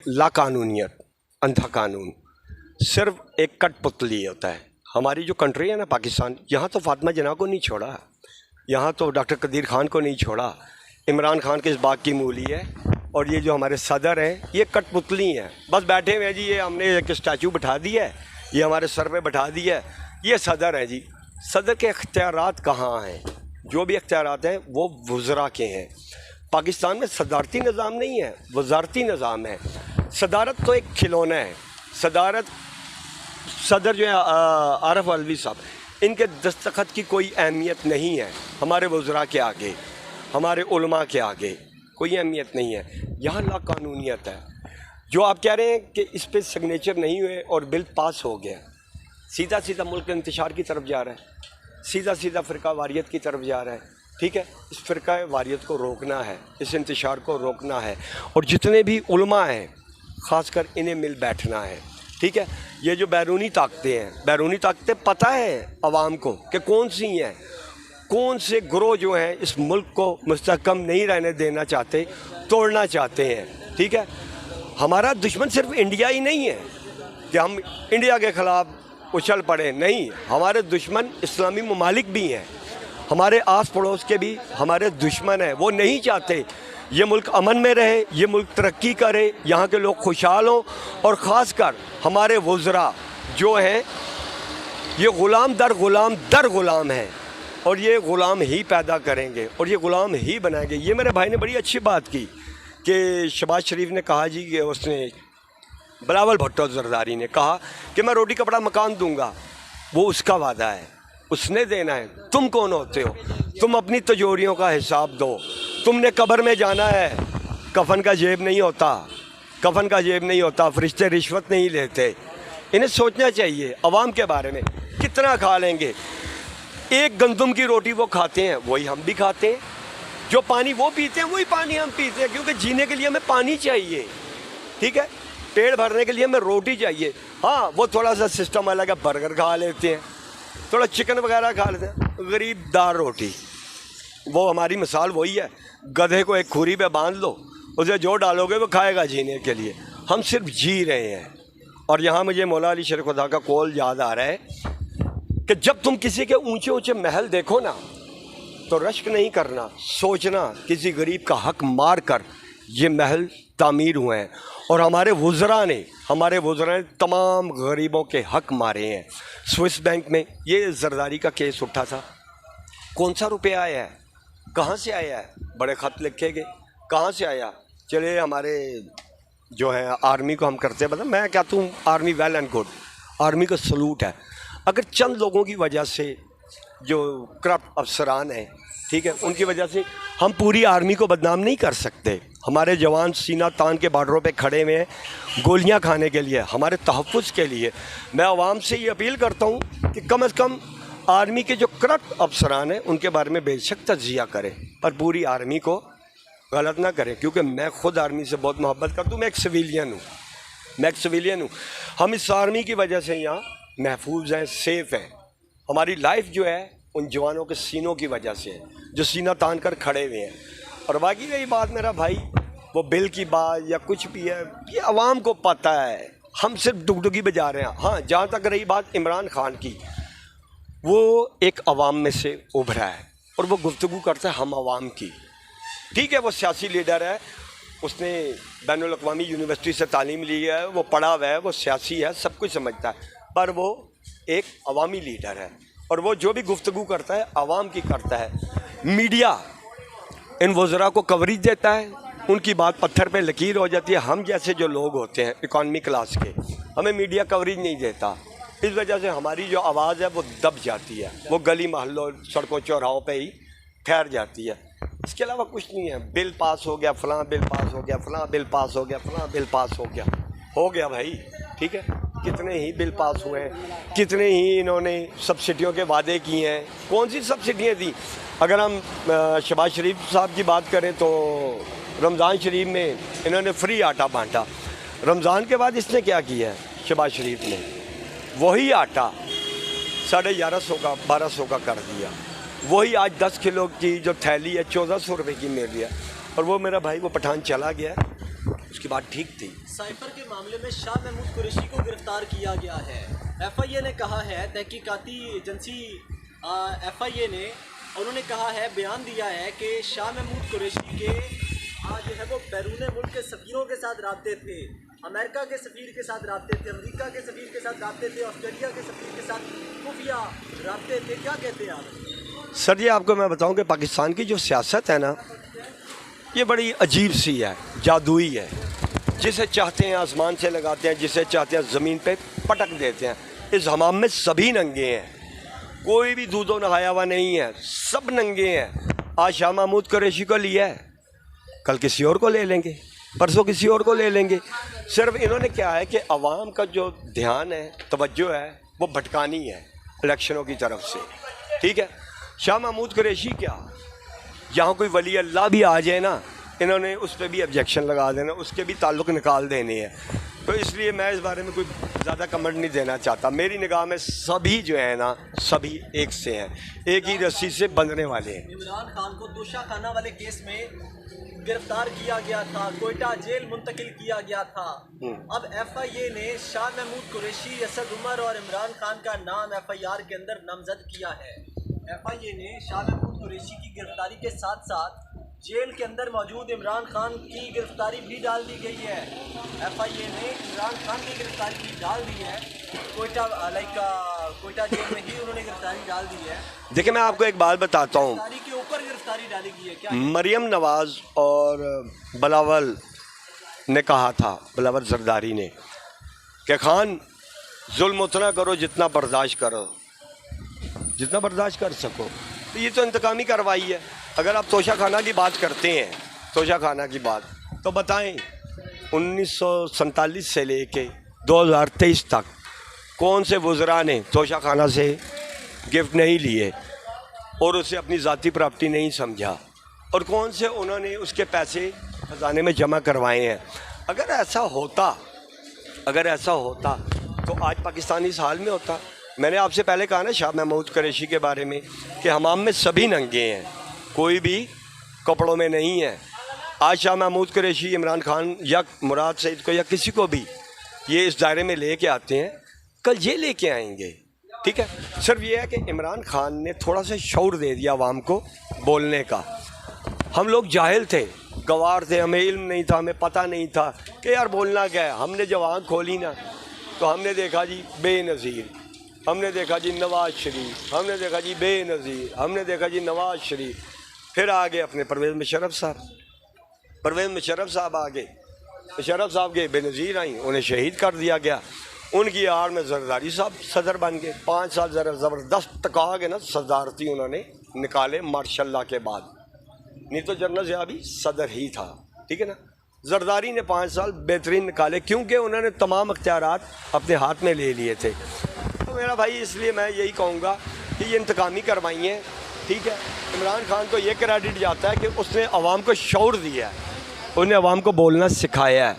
लाकानूनियत, अंधा कानून सिर्फ एक कठपुतली होता है। हमारी जो कंट्री है ना पाकिस्तान, यहाँ तो फातिमा जिन्ना को नहीं छोड़ा, यहाँ तो डॉक्टर कदीर खान को नहीं छोड़ा, इमरान खान के इस बाग की मूली है। और ये जो हमारे सदर हैं ये कठपुतली हैं, बस बैठे हुए हैं जी। ये हमने एक स्टैचू बैठा दिया है, ये हमारे सर पे बैठा दिया है, ये सदर है जी। सदर के इख्तियारात कहाँ हैं? जो भी इख्तियारात हैं वो वज़रा के हैं। पाकिस्तान में सदारती निज़ाम नहीं है, वज़ारती निज़ाम है। सदारत तो एक खिलौना है। सदर जो है आरफ अलवी साहब, इनके दस्तखत की कोई अहमियत नहीं है हमारे वज़रा के आगे, हमारे उलमा के आगे कोई अहमियत नहीं है। यहाँ लाकानूनियत है। जो आप कह रहे हैं कि इस पर सिग्नेचर नहीं हुए और बिल पास हो गया, सीधा सीधा मुल्क इंतशार की तरफ जा रहा है, सीधा सीधा फ़िरका वारियत की तरफ जा रहा है। ठीक है, इस फ़िरका वारियत को रोकना है, इस इंतशार को रोकना है। और जितने भी उलमा हैं ख़ासकर इन्हें मिल बैठना है। ठीक है, ये जो बैरूनी ताकतें हैं, बैरूनी ताकतें पता है आवाम को कि कौन सी हैं, कौन से ग्रोह जो हैं इस मुल्क को मुस्तहकम नहीं रहने देना चाहते, तोड़ना चाहते हैं। ठीक है, हमारा दुश्मन सिर्फ इंडिया ही नहीं है कि हम इंडिया के ख़िलाफ़ उछल पड़े, नहीं। हमारे दुश्मन इस्लामी ममालिक भी हैं, हमारे आस पड़ोस के भी हमारे दुश्मन हैं। वो नहीं चाहते ये मुल्क अमन में रहे, ये मुल्क तरक्की करे, यहाँ के लोग खुशहाल हों। और ख़ासकर हमारे वज़रा जो हैं ये ग़ुलाम दर ग़ुलाम हैं, और ये ग़ुलाम ही पैदा करेंगे और ये ग़ुलाम ही बनाएंगे। ये मेरे भाई ने बड़ी अच्छी बात की कि शहबाज शरीफ ने कहा जी कि उसने बिलावल भुट्टो ज़रदारी ने कहा कि मैं रोटी कपड़ा मकान दूंगा। वो उसका वादा है, उसने देना है। तुम कौन होते हो? तुम अपनी तिजोरियों का हिसाब दो। तुमने कब्र में जाना है, कफन का जेब नहीं होता, कफन का जेब नहीं होता, फरिश्ते रिश्वत नहीं लेते। इन्हें सोचना चाहिए अवाम के बारे में। कितना खा लेंगे? एक गंदम की रोटी वो खाते हैं, वही हम भी खाते हैं। जो पानी वो पीते हैं वही पानी हम पीते हैं, क्योंकि जीने के लिए हमें पानी चाहिए। ठीक है, पेट भरने के लिए हमें रोटी चाहिए। हाँ, वो थोड़ा सा सिस्टम अलग है, बर्गर खा लेते हैं, थोड़ा चिकन वगैरह खा लेते हैं। गरीब दार रोटी, वो हमारी मिसाल वही है। गधे को एक खुरी पे बांध लो, उसे जो डालोगे वो खाएगा जीने के लिए। हम सिर्फ जी रहे हैं। और यहाँ मुझे मौला अली शेर खुदा का कौल याद आ रहा है कि जब तुम किसी के ऊंचे ऊंचे महल देखो ना, तो रश्क नहीं करना, सोचना किसी गरीब का हक मार कर ये महल तामीर हुए हैं। और हमारे वज़रा ने तमाम गरीबों के हक मारे हैं। स्विस बैंक में ये ज़रदारी का केस उठा था, कौन सा रुपया आया है, कहाँ से आया है? बड़े ख़त लिखे गए, कहाँ से आया? चले हमारे जो है आर्मी को हम करते हैं, मतलब मैं कहता हूँ army well and good, army को सलूट है। अगर चंद लोगों की वजह से जो करप्ट अफसरान हैं, ठीक है, उनकी वजह से हम पूरी आर्मी को बदनाम नहीं कर सकते। हमारे जवान सीना तान के बॉर्डरों पे खड़े हुए हैं गोलियां खाने के लिए, हमारे तहफ़्फ़ुज़ के लिए। मैं आवाम से ये अपील करता हूँ कि कम से कम आर्मी के जो करप्ट अफसरान हैं उनके बारे में बेशक तज़किया करें, पर पूरी आर्मी को गलत ना करें। क्योंकि मैं ख़ुद आर्मी से बहुत मोहब्बत करता हूँ, मैं एक सिविलियन हूँ। हम इस आर्मी की वजह से यहाँ महफूज हैं, सेफ़ हैं। हमारी लाइफ जो है उन जवानों के सीनों की वजह से है, जो सीना तान कर खड़े हुए हैं। और बाकी रही बात मेरा भाई, वो बिल की बात या कुछ भी है, ये आवाम को पता है, हम सिर्फ डुगडुगी बजा रहे हैं। हाँ, जहाँ तक रही बात इमरान खान की, वो एक अवाम में से उभरा है और वो गुफ्तगू करता है हम आवाम की। ठीक है, वो सियासी लीडर है, उसने बैनुल अक़वामी यूनिवर्सिटी से तालीम ली है, वो पढ़ा हुआ है, वो सियासी है, सब कुछ समझता है, पर वो एक अवामी लीडर है। और वो जो भी गुफ्तगू करता है आवाम की करता है। मीडिया इन वज़रा को कवरेज देता है, उनकी बात पत्थर पे लकीर हो जाती है। हम जैसे जो लोग होते हैं इकॉनमी क्लास के, हमें मीडिया कवरेज नहीं देता। इस वजह से हमारी जो आवाज़ है वो दब जाती है, वो गली मोहल्लों सड़कों चौराहों पे ही ठहर जाती है। इसके अलावा कुछ नहीं है। बिल पास हो गया, फ़लाँ बिल पास हो गया, फ़लाँ बिल पास हो गया, फ़लाँ बिल पास हो गया भाई। ठीक है, कितने ही बिल पास हुए हैं, कितने ही इन्होंने सब्सिडियों के वादे किए हैं। कौन सी सब्सिडियाँ दी? अगर हम शहबाज शरीफ साहब की बात करें तो रमज़ान शरीफ में इन्होंने फ्री आटा बांटा। रमज़ान के बाद इसने क्या किया है शहबाज शरीफ ने? वही आटा 1150 का 1200 का कर दिया। वही आज 10 किलो की जो थैली है 1400 रुपये की मिल रही है। और वो मेरा भाई वो पठान चला गया, उसकी बात ठीक थी। साइफर के मामले में शाह महमूद कुरैशी को गिरफ्तार किया गया है। एफआईए ने कहा है, तहकीकाती एजेंसी एफआईए ने उन्होंने कहा है, बयान दिया है कि शाह महमूद कुरैशी के जो है वो बैरून मुल्क के सफ़ीरों के साथ राब्ते थे, अमेरिका के सफ़ीर के साथ राब्ते थे, अमेरिका के सफ़ीर के साथ राब्ते थे, ऑस्ट्रेलिया के सफ़ीर के साथ खुफिया राब्ते थे। क्या कहते हैं आप? सर जी आपको मैं बताऊं कि पाकिस्तान की जो सियासत है ना, ये बड़ी अजीब सी है, जादुई है। जिसे चाहते हैं आसमान से लगाते हैं, जिसे चाहते हैं ज़मीन पे पटक देते हैं। इस हमाम में सभी नंगे हैं, कोई भी दूधो नहाया हुआ नहीं है, सब नंगे हैं। आज शाह महमूद कुरैशी को लिया है, कल किसी और को ले लेंगे, परसों किसी और को ले लेंगे। सिर्फ इन्होंने क्या है कि अवाम का जो ध्यान है, तवज्जो है, वो भटकानी है इलेक्शनों की तरफ से। ठीक है, शाह महमूद कुरैशी क्या, यहाँ कोई वली अल्लाह भी आ जाए ना, इन्होंने उस पर भी ऑब्जेक्शन लगा देना, उसके भी ताल्लुक़ निकाल देने हैं। तो इसलिए मैं इस बारे में कोई ज़्यादा कमेंट नहीं देना चाहता। मेरी निगाह में सभी जो है ना, सभी एक से हैं, एक ही रस्सी से बंधने वाले हैं। इमरान खान को तोशा खाना वाले केस में गिरफ्तार किया गया था, कोयटा जेल मुंतकिल किया गया था। अब एफआईए ने शाह महमूद कुरैशी, असद उमर और इमरान खान का नाम एफआईआर के अंदर नामजद किया है। एफआईए ने शाह महमूद कुरैशी की गिरफ्तारी के साथ साथ जेल के अंदर मौजूद इमरान खान की गिरफ्तारी भी डाल दी गई है। एफआईए ने इमरान खान की गिरफ्तारी भी डाल दी है, कोयटा जेल में ही उन्होंने गिरफ्तारी डाल दी है। देखिए मैं आपको एक बात बताता हूँ, गिरफ्तारी के ऊपर गिरफ्तारी डाली गई है। क्या मरियम नवाज और बिलावल ने कहा था, बिलावल जरदारी ने, कि खान जुल्म उतना करो जितना बर्दाश्त करो, जितना बर्दाश्त कर सको। तो ये तो इंतकामी कार्रवाई है। अगर आप तोशा खाना की बात करते हैं, तोशा खाना की बात, तो बताएं 1947 से लेके 2023 तक कौन से वज़रा ने तोशा खाना से गिफ्ट नहीं लिए और उसे अपनी ज़ाती प्रॉपर्टी नहीं समझा, और कौन से उन्होंने उसके पैसे खजाने में जमा करवाए हैं। अगर ऐसा होता तो आज पाकिस्तान इस हाल में होता। मैंने आपसे पहले कहा ना शाह महमूद कुरैशी के बारे में कि हमाम में सभी नंगे हैं, कोई भी कपड़ों में नहीं है। आज शाह महमूद कुरैशी, इमरान खान या मुराद सईद को या किसी को भी ये इस दायरे में लेके आते हैं, कल ये लेके आएंगे। ठीक है, सिर्फ ये है कि इमरान खान ने थोड़ा सा शऊर दे दिया आवाम को बोलने का। हम लोग जाहिल थे, गवार थे, हमें इल्म नहीं था, हमें पता नहीं था कि यार बोलना क्या है। हमने जब आँख खोली ना, तो हमने देखा जी बेनज़ीर, हमने देखा जी नवाज़ शरीफ, हमने देखा जी बेनज़ीर, हमने देखा जी नवाज़ शरीफ। फिर आगे अपने परवेज़ मुशर्रफ साहब आ गए, मुशर्रफ साहब के बेनज़ीर आई, उन्हें शहीद कर दिया गया। उनकी आड़ में जरदारी साहब सदर बन गए। 5 साल ज़बरदस्त कहा गया ना, सदारती उन्होंने निकाले मार्शल्ला के बाद, नहीं तो जनरल ज़िया भी सदर ही था। ठीक है ना, जरदारी ने 5 साल बेहतरीन निकाले, क्योंकि उन्होंने तमाम अख्तियारात अपने हाथ में ले लिए थे। तो मेरा भाई, इसलिए मैं यही कहूँगा कि ये इंतकामी कार्रवाई हैं। ठीक है, इमरान खान को ये क्रेडिट जाता है कि उसने अवाम को शऊर दिया है, उन्हें अवाम को बोलना सिखाया है,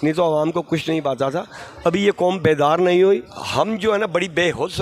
नहीं तो अवाम को कुछ नहीं पता था। अभी ये कौम बेदार नहीं हुई। हम जो है ना, बड़ी बेहोश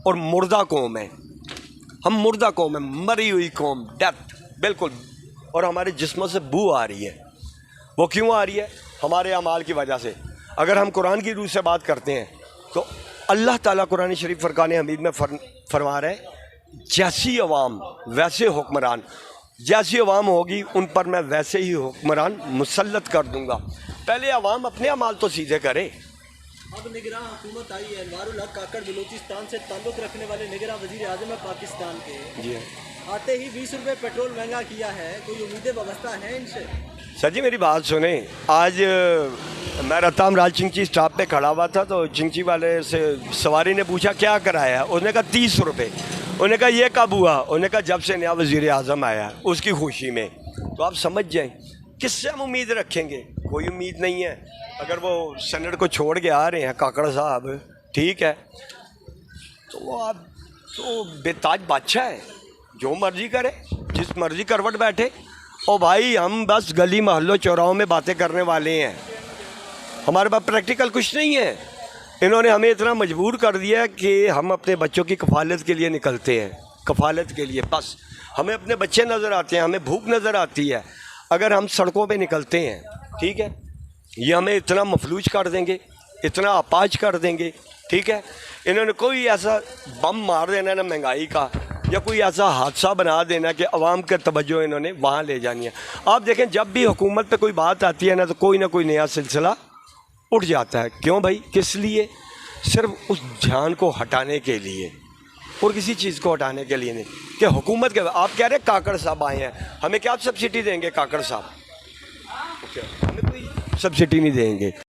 और मुर्दा कौम है, हम मुर्दा कौम है, मरी हुई कौम, डेथ बिल्कुल। और हमारे जिस्मों से बू आ रही है। वो क्यों आ रही है? हमारे अमाल की वजह से। अगर हम कुरान की रूह से बात करते हैं तो अल्लाह ताला कुरान शरीफ फरकान हमीद में फरमा रहे हैं, जैसी अवाम वैसे हुक्मरान, जैसी अवाम होगी उन पर मैं वैसे ही हुक्मरान मुसल्लत कर दूंगा। पहले अवाम अपने अमाल तो सीधे करे। अब निगरान हुकूमत आई है, अनवारुल हक काकड़ बलूचिस्तान से ताल्लुक़ रखने वाले निगरान वज़ीर आज़म है पाकिस्तान के। जी, आते ही 20 रुपये पेट्रोल महंगा किया है, कोई उम्मीदें वाबस्ता हैं इनसे? सर जी मेरी बात सुने, आज मैं रत्ताम राज चिंची स्टॉप पे खड़ा हुआ था, तो चिंची वाले से सवारी ने पूछा क्या कराया, उसने कहा 30 रुपये। उन्होंने कहा ये कब हुआ? उन्होंने कहा जब से नया वज़ीर आज़म आया, उसकी खुशी में। तो आप समझ जाएं किससे हम उम्मीद रखेंगे? कोई उम्मीद नहीं है। अगर वो सेनेट को छोड़ के आ रहे हैं काकड़ साहब, ठीक है, तो वो आप तो बेताज बादशाह है, जो मर्जी करे, जिस मर्जी करवट बैठे। ओ भाई, हम बस गली मोहल्लों चौराहों में बातें करने वाले हैं, हमारे पास प्रैक्टिकल कुछ नहीं है। इन्होंने हमें इतना मजबूर कर दिया कि हम अपने बच्चों की कफ़ालत के लिए निकलते हैं, कफ़ालत के लिए बस। हमें अपने बच्चे नज़र आते हैं, हमें भूख नज़र आती है। अगर हम सड़कों पे निकलते हैं, ठीक है, ये हमें इतना मफलूज कर देंगे, इतना अपाज कर देंगे, ठीक है। इन्होंने कोई ऐसा बम मार देना ना महंगाई का, या कोई ऐसा हादसा बना देना कि अवाम का तवज्जो इन्होंने वहाँ ले जानी है। आप देखें जब भी हुकूमत पे कोई बात आती है ना तो कोई ना कोई नया सिलसिला उठ जाता है। क्यों भाई, किस लिए? सिर्फ उस ध्यान को हटाने के लिए और किसी चीज़ को हटाने के लिए नहीं कि हुकूमत के। आप कह रहे हैं काकड़ साहब आए हैं, हमें क्या सब्सिडी देंगे? काकड़ साहब हमें कोई सब्सिडी नहीं देंगे।